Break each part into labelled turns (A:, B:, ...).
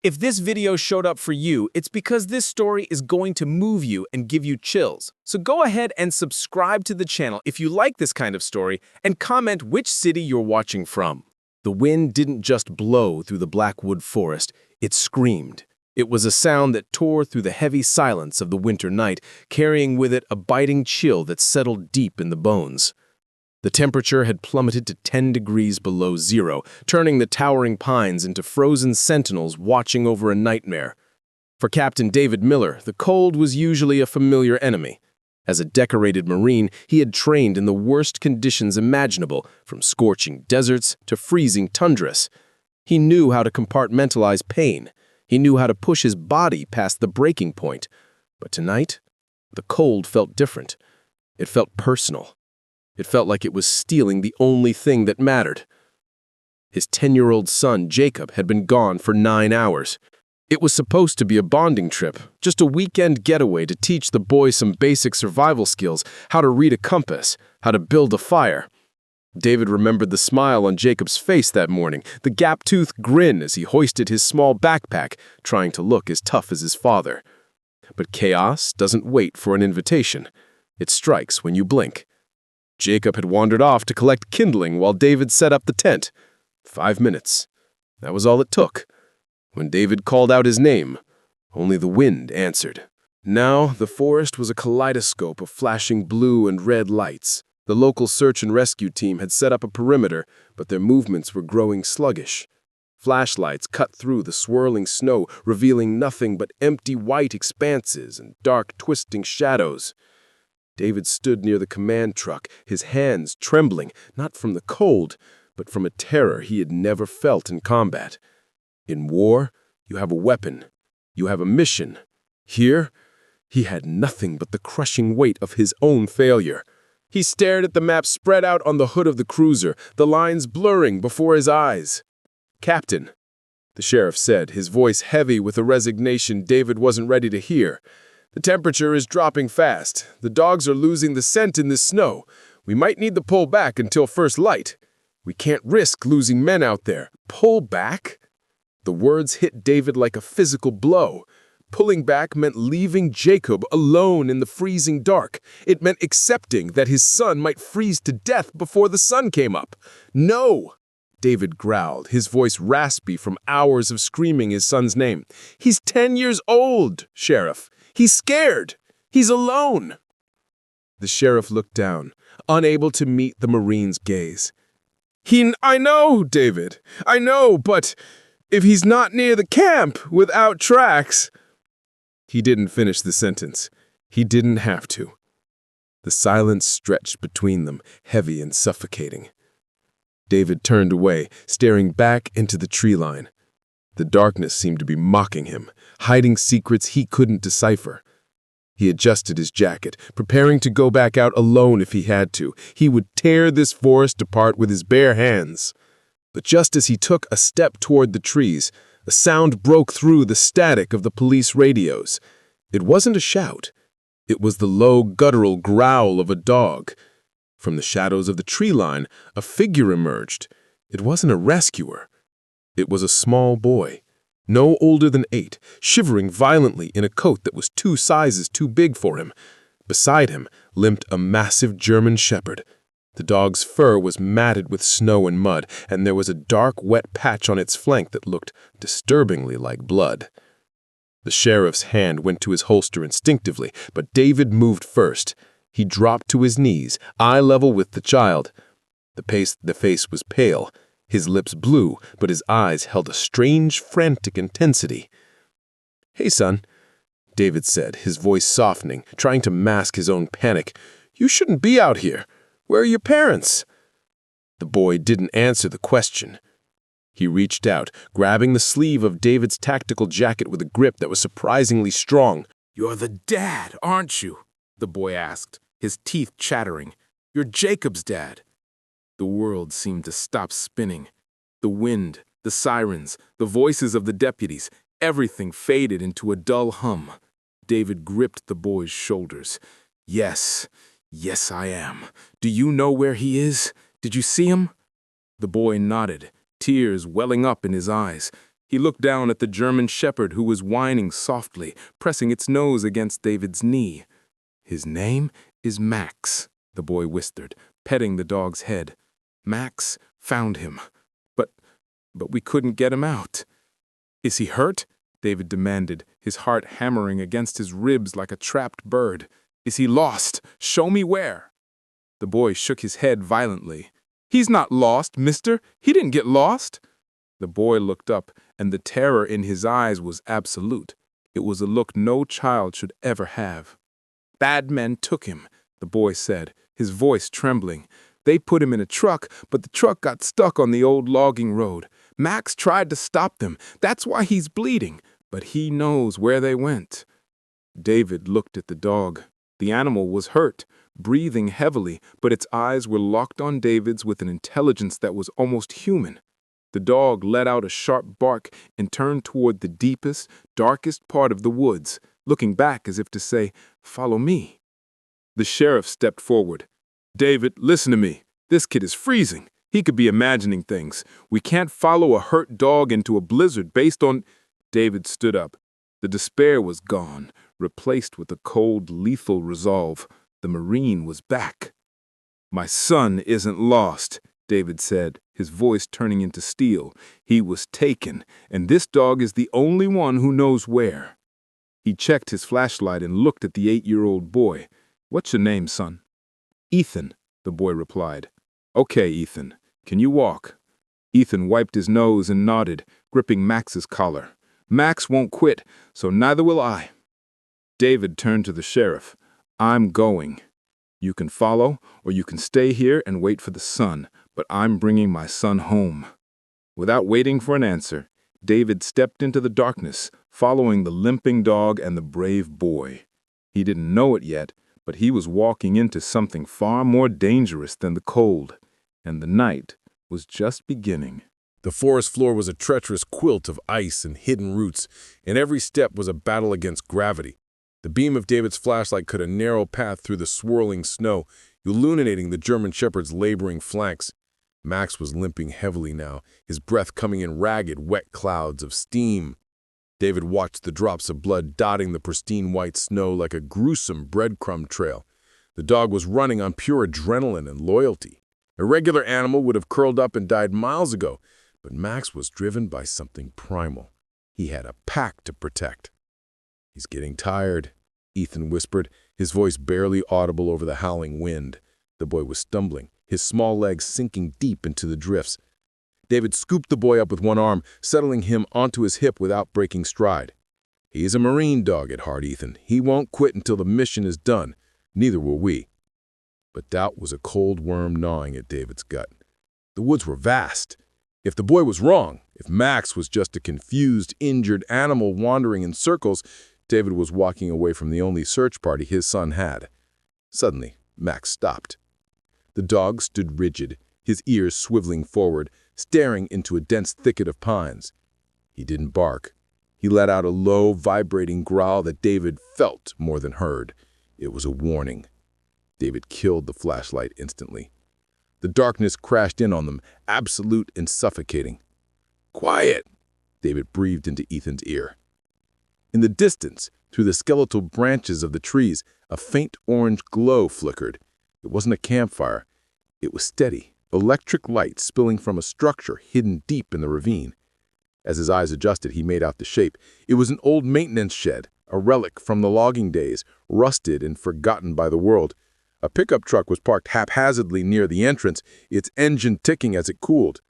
A: If this video showed up for you, it's because this story is going to move you and give you chills. So go ahead and subscribe to the channel if you like this kind of story and comment which city you're watching from. The wind didn't just blow through the Blackwood forest, it screamed. It was a sound that tore through the heavy silence of the winter night, carrying with it a biting chill that settled deep in the bones. The temperature had plummeted to 10 degrees below zero, turning the towering pines into frozen sentinels watching over a nightmare. For Captain David Miller, the cold was usually a familiar enemy. As a decorated Marine, he had trained in the worst conditions imaginable, from scorching deserts to freezing tundras. He knew how to compartmentalize pain. He knew how to push his body past the breaking point. But tonight, the cold felt different. It felt personal. It felt like it was stealing the only thing that mattered. His 10-year-old son, Jacob, had been gone for 9 hours. It was supposed to be a bonding trip, just a weekend getaway to teach the boy some basic survival skills, how to read a compass, how to build a fire. David remembered the smile on Jacob's face that morning, the gap-toothed grin as he hoisted his small backpack, trying to look as tough as his father. But chaos doesn't wait for an invitation. It strikes when you blink. Jacob had wandered off to collect kindling while David set up the tent. 5 minutes. That was all it took. When David called out his name, only the wind answered. Now, the forest was a kaleidoscope of flashing blue and red lights. The local search and rescue team had set up a perimeter, but their movements were growing sluggish. Flashlights cut through the swirling snow, revealing nothing but empty white expanses and dark, twisting shadows. David stood near the command truck, his hands trembling, not from the cold, but from a terror he had never felt in combat. In war, you have a weapon. You have a mission. Here, he had nothing but the crushing weight of his own failure. He stared at the map spread out on the hood of the cruiser, the lines blurring before his eyes. "Captain," the sheriff said, his voice heavy with a resignation David wasn't ready to hear. "The temperature is dropping fast. The dogs are losing the scent in this snow. We might need to pull back until first light. We can't risk losing men out there." Pull back? The words hit David like a physical blow. Pulling back meant leaving Jacob alone in the freezing dark. It meant accepting that his son might freeze to death before the sun came up. "No!" David growled, his voice raspy from hours of screaming his son's name. "He's 10 years old, Sheriff. He's scared. He's alone." The sheriff looked down, unable to meet the Marine's gaze. I know, David. I know, but if he's not near the camp without tracks..." He didn't finish the sentence. He didn't have to. The silence stretched between them, heavy and suffocating. David turned away, staring back into the tree line. The darkness seemed to be mocking him, hiding secrets he couldn't decipher. He adjusted his jacket, preparing to go back out alone if he had to. He would tear this forest apart with his bare hands. But just as he took a step toward the trees, a sound broke through the static of the police radios. It wasn't a shout. It was the low, guttural growl of a dog. From the shadows of the tree line, a figure emerged. It wasn't a rescuer. It was a small boy, no older than 8, shivering violently in a coat that was 2 sizes too big for him. Beside him limped a massive German shepherd. The dog's fur was matted with snow and mud, and there was a dark, wet patch on its flank that looked disturbingly like blood. The sheriff's hand went to his holster instinctively, but David moved first. He dropped to his knees, eye level with the child. The face was pale, his lips blue, but his eyes held a strange, frantic intensity. "Hey, son," David said, his voice softening, trying to mask his own panic. "You shouldn't be out here. Where are your parents?" The boy didn't answer the question. He reached out, grabbing the sleeve of David's tactical jacket with a grip that was surprisingly strong.
B: "You're the dad, aren't you?" the boy asked, his teeth chattering. "You're Jacob's dad." The world seemed to stop spinning. The wind, the sirens, the voices of the deputies, everything faded into a dull hum. David gripped the boy's shoulders. "Yes, yes I am. Do you know where he is? Did you see him?" The boy nodded, tears welling up in his eyes. He looked down at the German shepherd who was whining softly, pressing its nose against David's knee. "His name is Max," the boy whispered, petting the dog's head. "Max found him. But we couldn't get him out." "Is he hurt?" David demanded, his heart hammering against his ribs like a trapped bird. "Is he lost? Show me where." The boy shook his head violently. "He's not lost, mister. He didn't get lost." The boy looked up, and the terror in his eyes was absolute. It was a look no child should ever have. "Bad men took him," the boy said, his voice trembling. "They put him in a truck, but the truck got stuck on the old logging road. Max tried to stop them. That's why he's bleeding, but he knows where they went." David looked at the dog. The animal was hurt, breathing heavily, but its eyes were locked on David's with an intelligence that was almost human. The dog let out a sharp bark and turned toward the deepest, darkest part of the woods, looking back as if to say, "Follow me." The sheriff stepped forward. "David, listen to me. This kid is freezing. He could be imagining things. We can't follow a hurt dog into a blizzard based on—" David stood up. The despair was gone, replaced with a cold, lethal resolve. The Marine was back. "My son isn't lost," David said, his voice turning into steel. "He was taken, and this dog is the only one who knows where." He checked his flashlight and looked at the 8-year-old boy. "What's your name, son?" "Ethan," the boy replied. "Okay, Ethan. Can you walk?" Ethan wiped his nose and nodded, gripping Max's collar. "Max won't quit, so neither will I." David turned to the sheriff. "I'm going. You can follow, or you can stay here and wait for the sun, but I'm bringing my son home." Without waiting for an answer, David stepped into the darkness, following the limping dog and the brave boy. He didn't know it yet, but he was walking into something far more dangerous than the cold, and the night was just beginning.
C: The forest floor was a treacherous quilt of ice and hidden roots, and every step was a battle against gravity. The beam of David's flashlight cut a narrow path through the swirling snow, illuminating the German shepherd's laboring flanks. Max was limping heavily now, his breath coming in ragged, wet clouds of steam. David watched the drops of blood dotting the pristine white snow like a gruesome breadcrumb trail. The dog was running on pure adrenaline and loyalty. A regular animal would have curled up and died miles ago, but Max was driven by something primal. He had a pack to protect. "He's getting tired," Ethan whispered, his voice barely audible over the howling wind. The boy was stumbling, his small legs sinking deep into the drifts. David scooped the boy up with one arm, settling him onto his hip without breaking stride. "He's a Marine dog at heart, Ethan. He won't quit until the mission is done. Neither will we." But doubt was a cold worm gnawing at David's gut. The woods were vast. If the boy was wrong, if Max was just a confused, injured animal wandering in circles, David was walking away from the only search party his son had. Suddenly, Max stopped. The dog stood rigid, his ears swiveling forward, staring into a dense thicket of pines. He didn't bark. He let out a low, vibrating growl that David felt more than heard. It was a warning. David killed the flashlight instantly. The darkness crashed in on them, absolute and suffocating. "Quiet!" David breathed into Ethan's ear. In the distance, through the skeletal branches of the trees, a faint orange glow flickered. It wasn't a campfire. It was steady, electric light spilling from a structure hidden deep in the ravine. As his eyes adjusted, he made out the shape. It was an old maintenance shed, a relic from the logging days, rusted and forgotten by the world. A pickup truck was parked haphazardly near the entrance, its engine ticking as it cooled.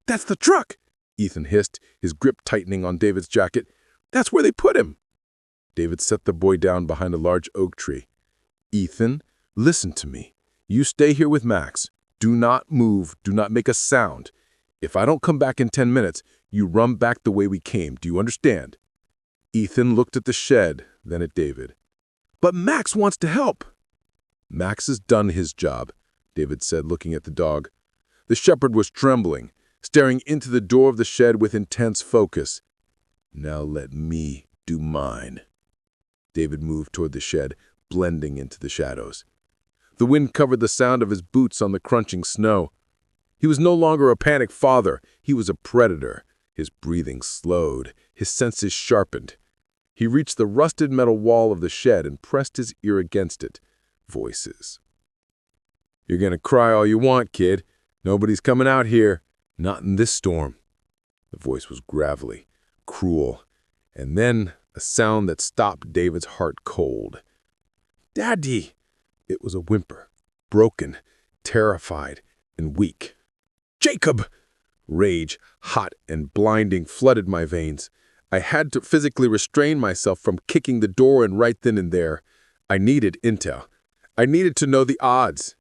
C: "That's the truck!" Ethan hissed, his grip tightening on David's jacket. "That's where they put him!" David set the boy down behind a large oak tree. "Ethan, listen to me. You stay here with Max. Do not move. Do not make a sound. If I don't come back in 10 minutes, you run back the way we came. Do you understand?" Ethan looked at the shed, then at David. "But Max wants to help." "Max has done his job," David said, looking at the dog. The shepherd was trembling, staring into the door of the shed with intense focus. "Now let me do mine." David moved toward the shed, blending into the shadows. The wind covered the sound of his boots on the crunching snow. He was no longer a panicked father. He was a predator. His breathing slowed, his senses sharpened. He reached the rusted metal wall of the shed and pressed his ear against it. Voices. "You're gonna cry all you want, kid. Nobody's coming out here. Not in this storm." The voice was gravelly, cruel, and then a sound that stopped David's heart cold. "Daddy!" It was a whimper, broken, terrified, and weak. "Jacob!" Rage, hot and blinding, flooded my veins. I had to physically restrain myself from kicking the door in right then and there. I needed intel. I needed to know the odds.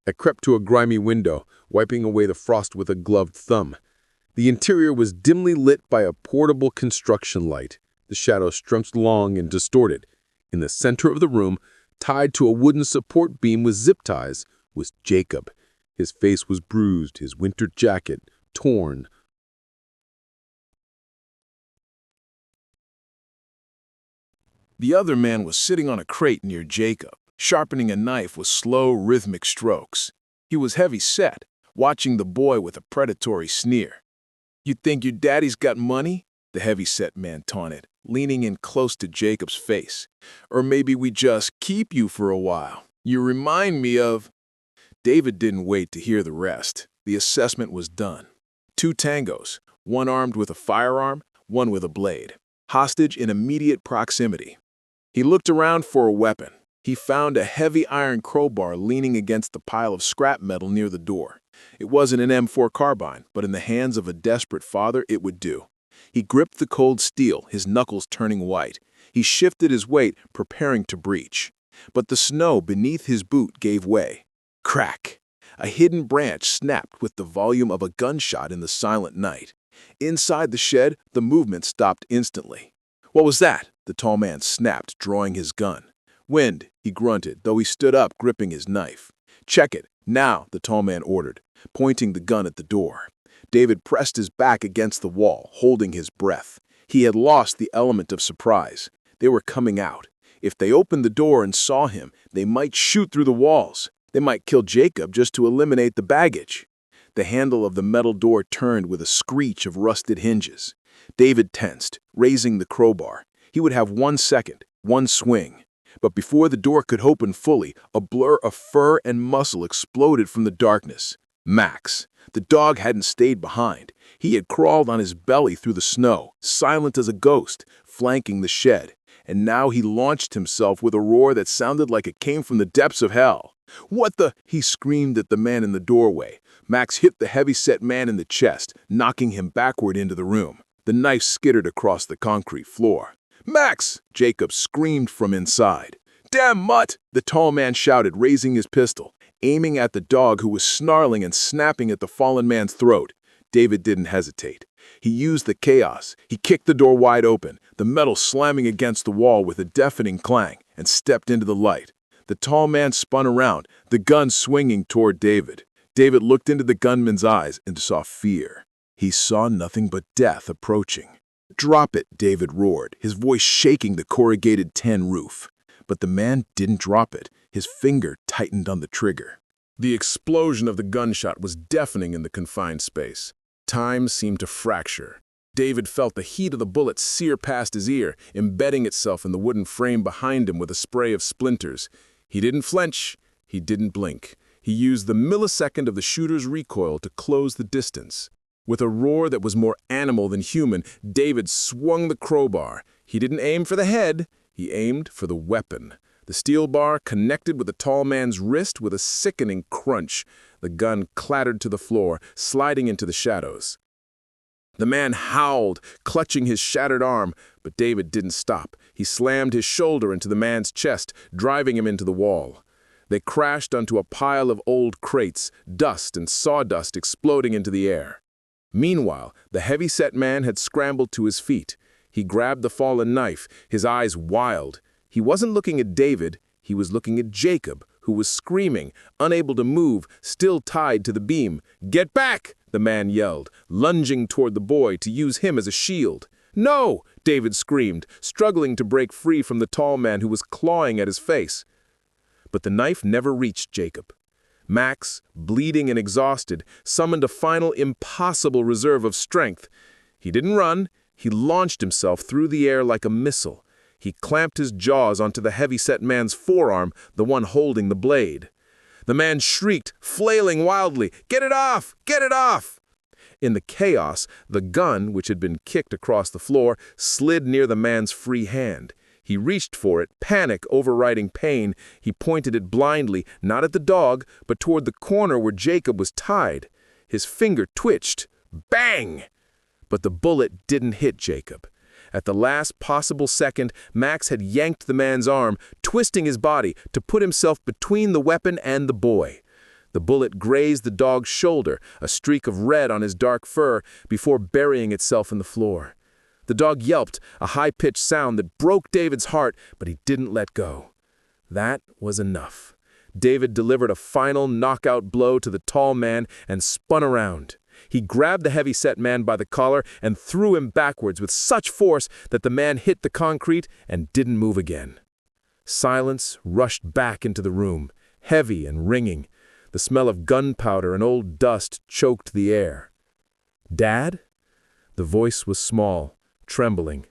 C: I crept to a grimy window, wiping away the frost with a gloved thumb. The interior was dimly lit by a portable construction light. The shadows stretched long and distorted. In the center of the room, tied to a wooden support beam with zip ties, was Jacob. His face was bruised, his winter jacket torn.
D: The other man was sitting on a crate near Jacob, sharpening a knife with slow, rhythmic strokes. He was heavy-set, watching the boy with a predatory sneer. "You think your daddy's got money?" the heavy-set man taunted, leaning in close to Jacob's face. "Or maybe we just keep you for a while. You remind me of—" David didn't wait to hear the rest. The assessment was done. 2 tangos, one armed with a firearm, one with a blade. Hostage in immediate proximity. He looked around for a weapon. He found a heavy iron crowbar leaning against the pile of scrap metal near the door. It wasn't an M4 carbine, but in the hands of a desperate father, it would do. He gripped the cold steel, his knuckles turning white. He shifted his weight, preparing to breach. But the snow beneath his boot gave way. Crack! A hidden branch snapped with the volume of a gunshot in the silent night. Inside the shed, the movement stopped instantly. "What was that?" the tall man snapped, drawing his gun. "Wind," he grunted, though he stood up, gripping his knife. "Check it, now," the tall man ordered, pointing the gun at the door. David pressed his back against the wall, holding his breath. He had lost the element of surprise. They were coming out. If they opened the door and saw him, they might shoot through the walls. They might kill Jacob just to eliminate the baggage. The handle of the metal door turned with a screech of rusted hinges. David tensed, raising the crowbar. He would have 1 second, one swing. But before the door could open fully, a blur of fur and muscle exploded from the darkness. Max. The dog hadn't stayed behind. He had crawled on his belly through the snow, silent as a ghost, flanking the shed. And now he launched himself with a roar that sounded like it came from the depths of hell. "What the?" he screamed at the man in the doorway. Max hit the heavy-set man in the chest, knocking him backward into the room. The knife skittered across the concrete floor. "Max!" Jacob screamed from inside. "Damn mutt!" the tall man shouted, raising his pistol, aiming at the dog who was snarling and snapping at the fallen man's throat. David didn't hesitate. He used the chaos. He kicked the door wide open, the metal slamming against the wall with a deafening clang, and stepped into the light. The tall man spun around, the gun swinging toward David. David looked into the gunman's eyes and saw fear. He saw nothing but death approaching. "Drop it," David roared, his voice shaking the corrugated tin roof. But the man didn't drop it. His finger tightened on the trigger.
B: The explosion of the gunshot was deafening in the confined space. Time seemed to fracture. David felt the heat of the bullet sear past his ear, embedding itself in the wooden frame behind him with a spray of splinters. He didn't flinch. He didn't blink. He used the millisecond of the shooter's recoil to close the distance. With a roar that was more animal than human, David swung the crowbar. He didn't aim for the head. He aimed for the weapon. The steel bar connected with the tall man's wrist with a sickening crunch. The gun clattered to the floor, sliding into the shadows. The man howled, clutching his shattered arm, but David didn't stop. He slammed his shoulder into the man's chest, driving him into the wall. They crashed onto a pile of old crates, dust and sawdust exploding into the air. Meanwhile, the heavy-set man had scrambled to his feet. He grabbed the fallen knife, his eyes wild. He wasn't looking at David, he was looking at Jacob, who was screaming, unable to move, still tied to the beam. "Get back!" the man yelled, lunging toward the boy to use him as a shield. "No!" David screamed, struggling to break free from the tall man who was clawing at his face. But the knife never reached Jacob. Max, bleeding and exhausted, summoned a final impossible reserve of strength.
C: He didn't run. He launched himself through the air like a missile. He clamped his jaws onto the heavy-set man's forearm, the one holding the blade. The man shrieked, flailing wildly, "Get it off! Get it off!" In the chaos, the gun, which had been kicked across the floor, slid near the man's free hand. He reached for it, panic overriding pain. He pointed it blindly, not at the dog, but toward the corner where Jacob was tied. His finger twitched. Bang! But the bullet didn't hit Jacob. At the last possible second, Max had yanked the man's arm, twisting his body to put himself between the weapon and the boy. The bullet grazed the dog's shoulder, a streak of red on his dark fur, before burying itself in the floor. The dog yelped, a high-pitched sound that broke David's heart, but he didn't let go. That was enough. David delivered a final knockout blow to the tall man and spun around. He grabbed the heavy-set man by the collar and threw him backwards with such force that the man hit the concrete and didn't move again. Silence rushed back into the room, heavy and ringing. The smell of gunpowder and old dust choked the air. "Dad?" The voice was small, trembling.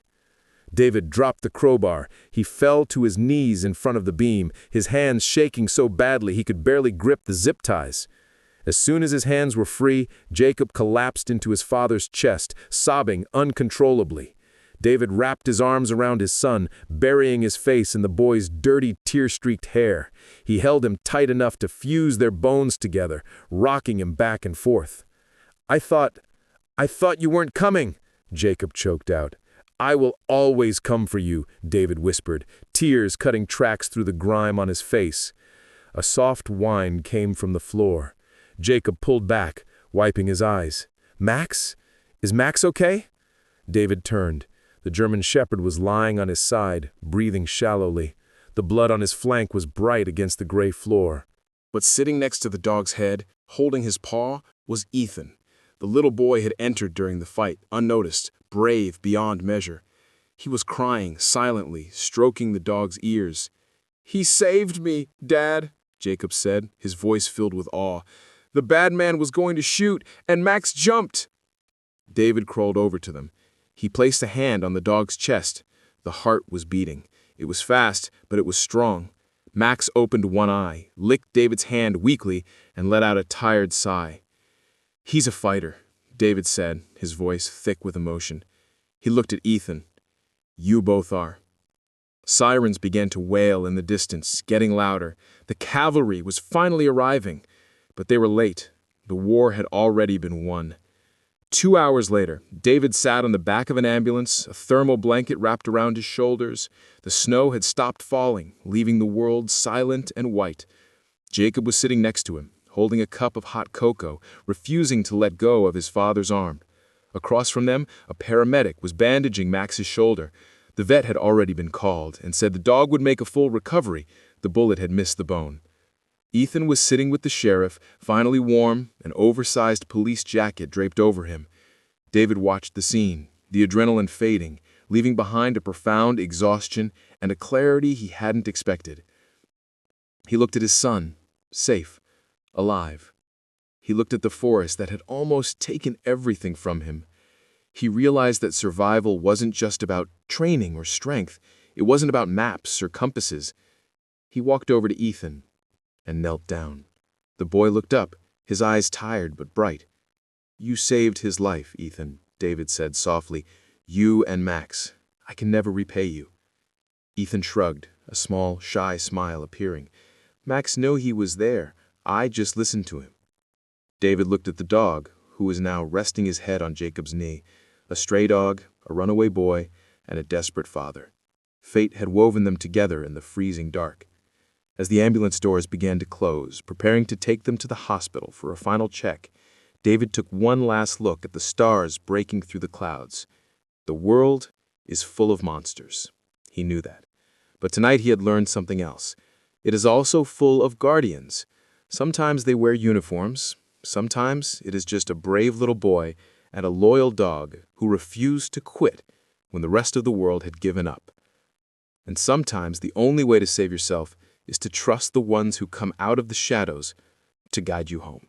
C: David dropped the crowbar. He fell to his knees in front of the beam, his hands shaking so badly he could barely grip the zip ties. As soon as his hands were free, Jacob collapsed into his father's chest, sobbing uncontrollably. David wrapped his arms around his son, burying his face in the boy's dirty, tear-streaked hair. He held him tight enough to fuse their bones together, rocking him back and forth. I thought you weren't coming," Jacob choked out. "I will always come for you," David whispered, tears cutting tracks through the grime on his face. A soft whine came from the floor. Jacob pulled back, wiping his eyes. "Max? Is Max okay?" David turned. The German shepherd was lying on his side, breathing shallowly. The blood on his flank was bright against the gray floor.
D: But sitting next to the dog's head, holding his paw, was Ethan. The little boy had entered during the fight, unnoticed, brave beyond measure. He was crying silently, stroking the dog's ears. "He saved me, Dad," Jacob said, his voice filled with awe. "The bad man was going to shoot, and Max jumped." David crawled over to them. He placed a hand on the dog's chest. The heart was beating. It was fast, but it was strong. Max opened one eye, licked David's hand weakly, and let out a tired sigh. "He's a fighter," David said, his voice thick with emotion. He looked at Ethan. "You both are." Sirens began to wail in the distance, getting louder. The cavalry was finally arriving. But they were late. The war had already been won. 2 hours later, David sat on the back of an ambulance, a thermal blanket wrapped around his shoulders. The snow had stopped falling, leaving the world silent and white. Jacob was sitting next to him, holding a cup of hot cocoa, refusing to let go of his father's arm. Across from them, a paramedic was bandaging Max's shoulder. The vet had already been called and said the dog would make a full recovery. The bullet had missed the bone. Ethan was sitting with the sheriff, finally warm, an oversized police jacket draped over him. David watched the scene, the adrenaline fading, leaving behind a profound exhaustion and a clarity he hadn't expected. He looked at his son, safe, alive. He looked at the forest that had almost taken everything from him. He realized that survival wasn't just about training or strength. It wasn't about maps or compasses. He walked over to Ethan and knelt down. The boy looked up, his eyes tired but bright. "You saved his life, Ethan," David said softly. "You and Max. I can never repay you." Ethan shrugged, a small, shy smile appearing. "Max knew he was there. I just listened to him." David looked at the dog, who was now resting his head on Jacob's knee. A stray dog, a runaway boy, and a desperate father. Fate had woven them together in the freezing dark. As the ambulance doors began to close, preparing to take them to the hospital for a final check, David took one last look at the stars breaking through the clouds. The world is full of monsters. He knew that. But tonight he had learned something else. It is also full of guardians. Sometimes they wear uniforms. Sometimes it is just a brave little boy and a loyal dog who refused to quit when the rest of the world had given up. And sometimes the only way to save yourself is to trust the ones who come out of the shadows to guide you home.